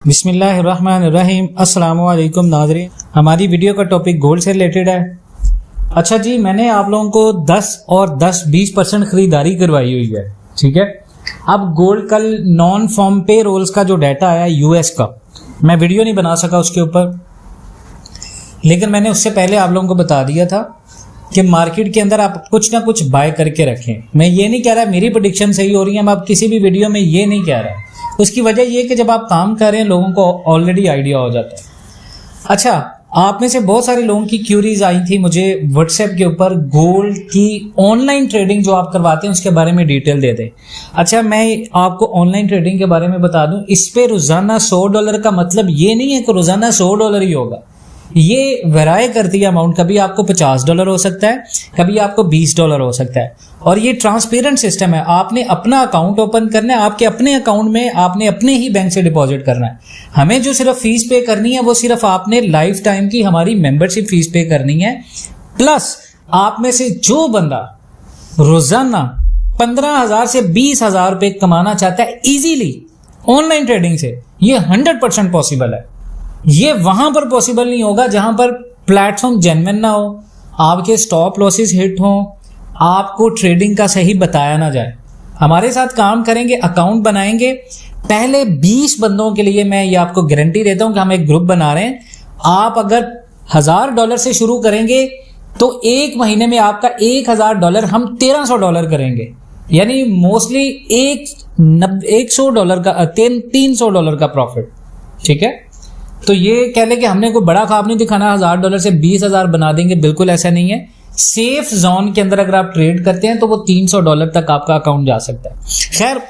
बिस्मिल्लाहिर्रहमानिर्रहीम। अस्सलाम वालेकुम नाज़रीन, हमारी वीडियो का टॉपिक गोल्ड से रिलेटेड है। अच्छा जी, मैंने आप लोगों को 10 और 10-20% खरीदारी करवाई हुई है, ठीक है। अब गोल्ड कल नॉन फॉर्म पे रोल्स का जो डाटा आया यूएस का, मैं वीडियो नहीं बना सका उसके ऊपर, लेकिन मैंने उससे पहले आप लोगों को बता दिया था कि मार्केट के अंदर आप कुछ ना कुछ बाय करके रखें। मैं ये नहीं कह रहा मेरी प्रेडिक्शन सही हो रही है, मैं अब किसी भी वीडियो में ये नहीं कह रहा। उसकी वजह ये कि जब आप काम कर रहे हैं लोगों को ऑलरेडी आइडिया हो जाता है। अच्छा, आप में से बहुत सारे लोगों की क्यूरीज आई थी मुझे व्हाट्सएप के ऊपर, गोल्ड की ऑनलाइन ट्रेडिंग जो आप करवाते हैं उसके बारे में डिटेल दे दें। अच्छा, मैं आपको ऑनलाइन ट्रेडिंग के बारे में बता दूं, इस पे रोजाना $100 का मतलब ये नहीं है कि रोजाना $100 ही होगा। ये वेराई करती है अमाउंट, कभी आपको $50 हो सकता है, कभी आपको $20 हो सकता है। और ये ट्रांसपेरेंट सिस्टम है, आपने अपना अकाउंट ओपन करना है, आपके अपने अकाउंट में आपने अपने ही बैंक से डिपॉजिट करना है। हमें जो सिर्फ फीस पे करनी है वो सिर्फ आपने लाइफ टाइम की हमारी मेंबरशिप फीस पे करनी है। प्लस आप में से जो बंदा रोजाना 15,000 से 20,000 रुपए कमाना चाहता है इजीली ऑनलाइन ट्रेडिंग से, ये 100% पॉसिबल है। ये वहां पर पॉसिबल नहीं होगा जहां पर प्लेटफॉर्म जेन्युइन ना हो, आपके स्टॉप लॉसेस हिट हो, आपको ट्रेडिंग का सही बताया ना जाए। हमारे साथ काम करेंगे, अकाउंट बनाएंगे। पहले 20 बंदों के लिए मैं ये आपको गारंटी देता हूं कि हम एक ग्रुप बना रहे हैं। आप अगर $1,000 से शुरू करेंगे तो एक महीने में आपका $1,000 हम $1,300 करेंगे, यानी मोस्टली $100 का $300 का प्रॉफिट, ठीक है। तो ये कह ले कि हमने कोई बड़ा ख्वाब नहीं दिखाना, $1,000 से 20,000 बना देंगे, बिल्कुल ऐसा नहीं है। सेफ जोन के अंदर अगर आप ट्रेड करते हैं तो वो $300 तक आपका अकाउंट जा सकता है। खैर,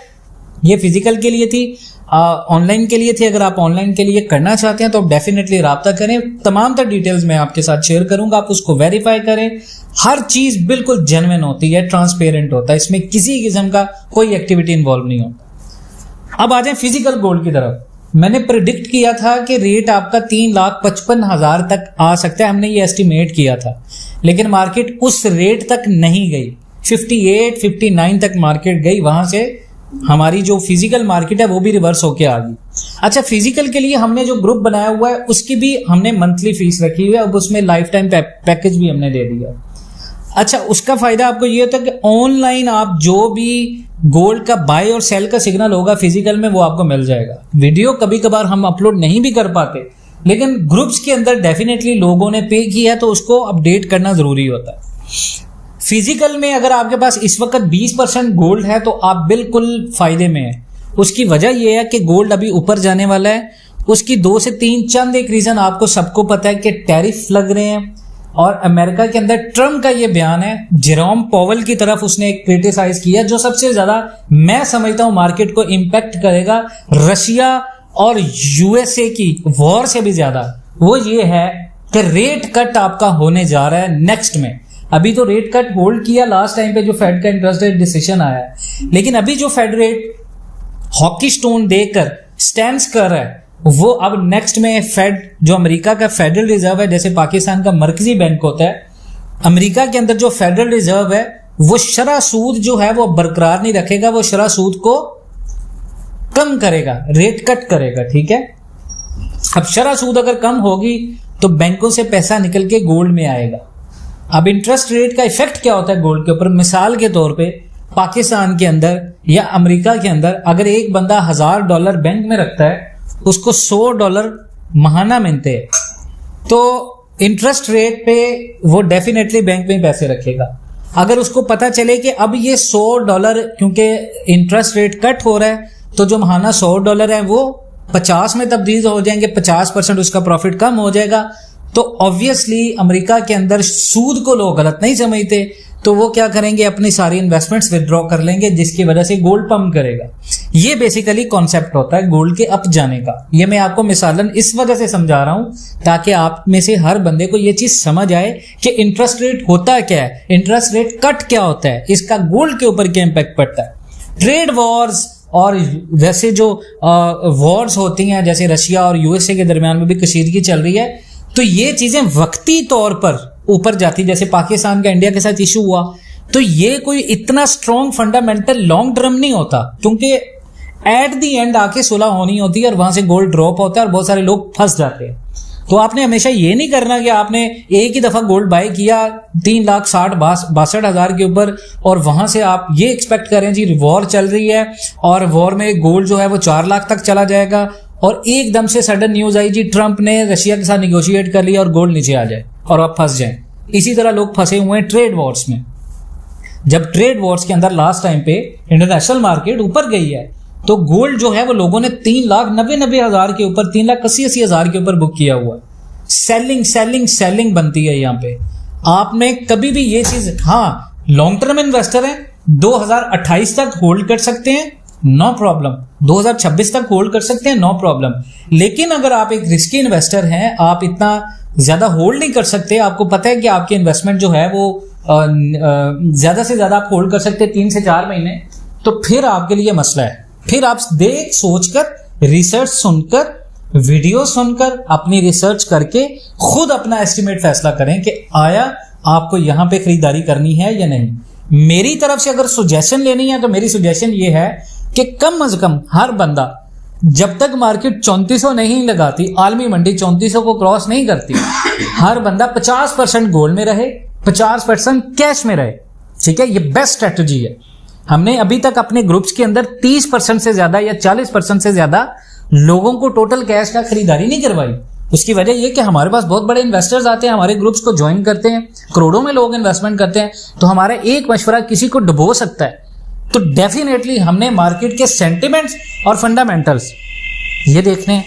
ये फिजिकल के लिए थी, ऑनलाइन के लिए थी। अगर आप ऑनलाइन के लिए करना चाहते हैं तो डेफिनेटली राब्ता करें। तमाम तर डिटेल्स मैं आपके साथ शेयर करूंगा, आप उसको वेरीफाई करें। हर चीज बिल्कुल जेन्युइन होती है, ट्रांसपेरेंट होता है, इसमें किसी किस्म का कोई एक्टिविटी इन्वॉल्व नहीं होता। अब आ जाए फिजिकल गोल्ड की तरफ। मैंने प्रिडिक्ट किया था कि रेट आपका 3,55,000 तक आ सकता है, हमने ये एस्टिमेट किया था, लेकिन मार्केट उस रेट तक नहीं गई। 58-59 तक मार्केट गई, वहां से हमारी जो फिजिकल मार्केट है वो भी रिवर्स होके आ गई। अच्छा, फिजिकल के लिए हमने जो ग्रुप बनाया हुआ है उसकी भी हमने मंथली फीस रखी हुई है, अब उसमें लाइफ टाइम पैकेज भी हमने दे दिया। अच्छा, उसका फायदा आपको ये होता है कि ऑनलाइन आप जो भी गोल्ड का बाय और सेल का सिग्नल होगा फिजिकल में वो आपको मिल जाएगा। वीडियो कभी कभार हम अपलोड नहीं भी कर पाते, लेकिन ग्रुप्स के अंदर डेफिनेटली लोगों ने पे किया तो उसको अपडेट करना जरूरी होता है। फिजिकल में अगर आपके पास इस वक्त 20% गोल्ड है तो आप बिल्कुल फायदे में है। उसकी वजह यह है कि गोल्ड अभी ऊपर जाने वाला है। उसकी 2 से 3 चंद एक रीजन आपको सबको पता है कि टैरिफ लग रहे हैं, और अमेरिका के अंदर ट्रम्प का ये बयान है, जेरोम पॉवेल की तरफ उसने एक क्रिटिसाइज किया, जो सबसे ज्यादा मैं समझता हूं मार्केट को इंपैक्ट करेगा रशिया और यूएसए की वॉर से भी ज्यादा। वो ये है कि रेट कट आपका होने जा रहा है नेक्स्ट में। अभी तो रेट कट होल्ड किया लास्ट टाइम पे जो फेड का इंटरेस्ट रेट डिसीजन आया है, लेकिन अभी जो फेड रेट हॉकी स्टोन देकर स्टैंड कर रहा है वो अब नेक्स्ट में फेड, जो अमेरिका का फेडरल रिजर्व है, जैसे पाकिस्तान का मरकजी बैंक होता है, अमेरिका के अंदर जो फेडरल रिजर्व है वो शरह सूद जो है वो बरकरार नहीं रखेगा, वो शरह सूद को कम करेगा, रेट कट करेगा, ठीक है। अब शरह सूद अगर कम होगी तो बैंकों से पैसा निकल के गोल्ड में आएगा। अब इंटरेस्ट रेट का इफेक्ट क्या होता है गोल्ड के ऊपर? मिसाल के तौर पे पाकिस्तान के अंदर या अमेरिका के अंदर अगर एक बंदा $1,000 बैंक में रखता है, उसको $100 महाना मिलते हैं, तो इंटरेस्ट रेट पे वो डेफिनेटली बैंक में पैसे रखेगा। अगर उसको पता चले कि अब ये $100 क्योंकि इंटरेस्ट रेट कट हो रहा है तो जो महाना $100 है वो 50 में तब्दील हो जाएंगे, 50% उसका प्रॉफिट कम हो जाएगा। तो ऑब्वियसली अमेरिका के अंदर सूद को लोग गलत नहीं समझते, तो वो क्या करेंगे, अपनी सारी इन्वेस्टमेंट्स विदड्रॉ कर लेंगे, जिसकी वजह से गोल्ड पंप करेगा। ये बेसिकली कॉन्सेप्ट होता है गोल्ड के अप जाने का। ये मैं आपको मिसालन इस वजह से समझा रहा हूं ताकि आप में से हर बंदे को ये चीज समझ आए कि इंटरेस्ट रेट होता क्या है, इंटरेस्ट रेट कट क्या होता है, इसका गोल्ड के ऊपर क्या इंपैक्ट पड़ता है। ट्रेड वॉर्स और वैसे जो वॉर्स होती हैं, जैसे रशिया और यूएसए के दरमियान में भी कशीदगी चल रही है, तो ये चीजें वक्ती तौर पर ऊपर जाती, जैसे पाकिस्तान का इंडिया के साथ इशू हुआ, तो ये कोई इतना स्ट्रॉन्ग फंडामेंटल लॉन्ग टर्म नहीं होता, क्योंकि एट दी एंड आके सुलह होनी होती है और वहां से गोल्ड ड्रॉप होता है और बहुत सारे लोग फंस जाते हैं। तो आपने हमेशा ये नहीं करना कि आपने एक ही दफा गोल्ड बाय किया 3,62,000 के ऊपर और वहां से आप ये एक्सपेक्ट करें जी वॉर चल रही है और वॉर में गोल्ड जो है वो 4 लाख तक चला जाएगा और एकदम से सडन न्यूज आई जी ट्रंप ने रशिया के साथ निगोशिएट कर लिया और गोल्ड नीचे आ जाए और आप फंस जाए। इसी तरह लोग फंसे हुए हैं ट्रेड वॉर्स में। जब ट्रेड वॉर्स के अंदर लास्ट टाइम पे इंटरनेशनल मार्केट ऊपर गई है तो गोल्ड जो है वो लोगों ने 3,90,000 के ऊपर 3,80,000 के ऊपर बुक किया हुआ। सेलिंग बनती है यहाँ पे। आपने कभी भी ये चीज, हाँ लॉन्ग टर्म इन्वेस्टर है 2028 तक होल्ड कर सकते हैं, नो प्रॉब्लम, 2026 तक होल्ड कर सकते हैं, नो प्रॉब्लम। लेकिन अगर आप एक रिस्की इन्वेस्टर हैं, आप इतना ज्यादा होल्ड नहीं कर सकते, आपको पता है कि आपकी इन्वेस्टमेंट जो है वो ज्यादा से ज्यादा आप होल्ड कर सकते हैं 3 से 4 महीने, तो फिर आपके लिए मसला है। फिर आप देख सोचकर रिसर्च सुनकर वीडियो सुनकर अपनी रिसर्च करके खुद अपना एस्टिमेट फैसला करें कि आया आपको यहां पे खरीदारी करनी है या नहीं। मेरी तरफ से अगर सजेशन लेनी है तो मेरी सजेशन ये है कि कम से कम हर बंदा जब तक मार्केट 3400 नहीं लगाती, आलमी मंडी 3400 को क्रॉस नहीं करती, हर बंदा 50% गोल्ड में रहे, 50% कैश में रहे। ठीक है, ये बेस्ट स्ट्रेटजी है। हमने अभी तक अपने ग्रुप्स के अंदर 30% से ज्यादा या 40% से ज्यादा लोगों को टोटल कैश का खरीदारी नहीं करवाई। उसकी वजह यह कि हमारे पास बहुत बड़े इन्वेस्टर्स आते हैं, हमारे ग्रुप्स को ज्वाइन करते हैं, करोड़ों में लोग इन्वेस्टमेंट करते हैं, तो हमारा एक मशवरा किसी को डुबो सकता है। तो डेफिनेटली हमने मार्केट के सेंटिमेंट्स और फंडामेंटल्स ये देखने हैं।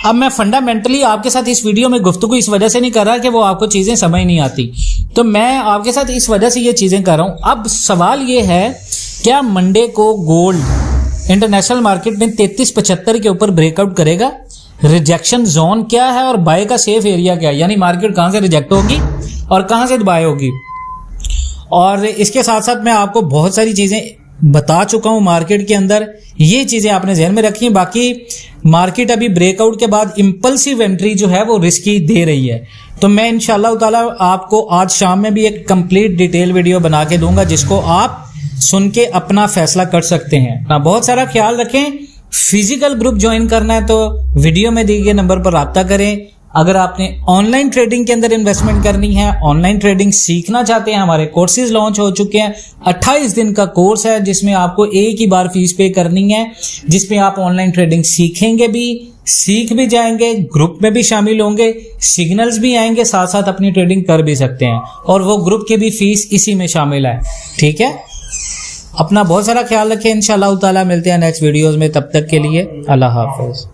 अब मैं फंडामेंटली आपके साथ इस वीडियो में गुफ्तगू इस वजह से नहीं कर रहा कि वो आपको चीजें समझ नहीं आती, तो मैं आपके साथ इस वजह से ये चीजें कर रहा हूं। अब सवाल ये है, क्या मंडे को गोल्ड इंटरनेशनल मार्केट में 3375 के ऊपर ब्रेकआउट करेगा? रिजेक्शन जोन क्या है और बाय का सेफ एरिया क्या है, यानी मार्केट कहां से रिजेक्ट होगी और कहां से बाय होगी। और इसके साथ साथ मैं आपको बहुत सारी चीजें बता चुका हूं मार्केट के अंदर, ये चीजें आपने ध्यान में रखी हैं। बाकी मार्केट अभी ब्रेकआउट के बाद इंपल्सिव एंट्री जो है वो रिस्की दे रही है, तो मैं इंशाल्लाह ताला आपको आज शाम में भी एक कंप्लीट डिटेल वीडियो बना के दूंगा जिसको आप सुन के अपना फैसला कर सकते हैं। ना बहुत सारा ख्याल रखें। फिजिकल ग्रुप ज्वाइन करना है तो वीडियो में दिए गए नंबर पर राब्ता करें। अगर आपने ऑनलाइन ट्रेडिंग के अंदर इन्वेस्टमेंट करनी है, ऑनलाइन ट्रेडिंग सीखना चाहते हैं, हमारे कोर्सेज लॉन्च हो चुके हैं। 28 दिन का कोर्स है जिसमें आपको एक ही बार फीस पे करनी है, जिसमें आप ऑनलाइन ट्रेडिंग सीखेंगे भी, सीख भी जाएंगे, ग्रुप में भी शामिल होंगे, सिग्नल्स भी आएंगे, साथ साथ अपनी ट्रेडिंग कर भी सकते हैं और वो ग्रुप की भी फीस इसी में शामिल है। ठीक है, अपना बहुत सारा ख्याल रखें। इंशाअल्लाह ताला मिलते हैं नेक्स्ट वीडियोस में, तब तक के लिए अल्लाह हाफिज।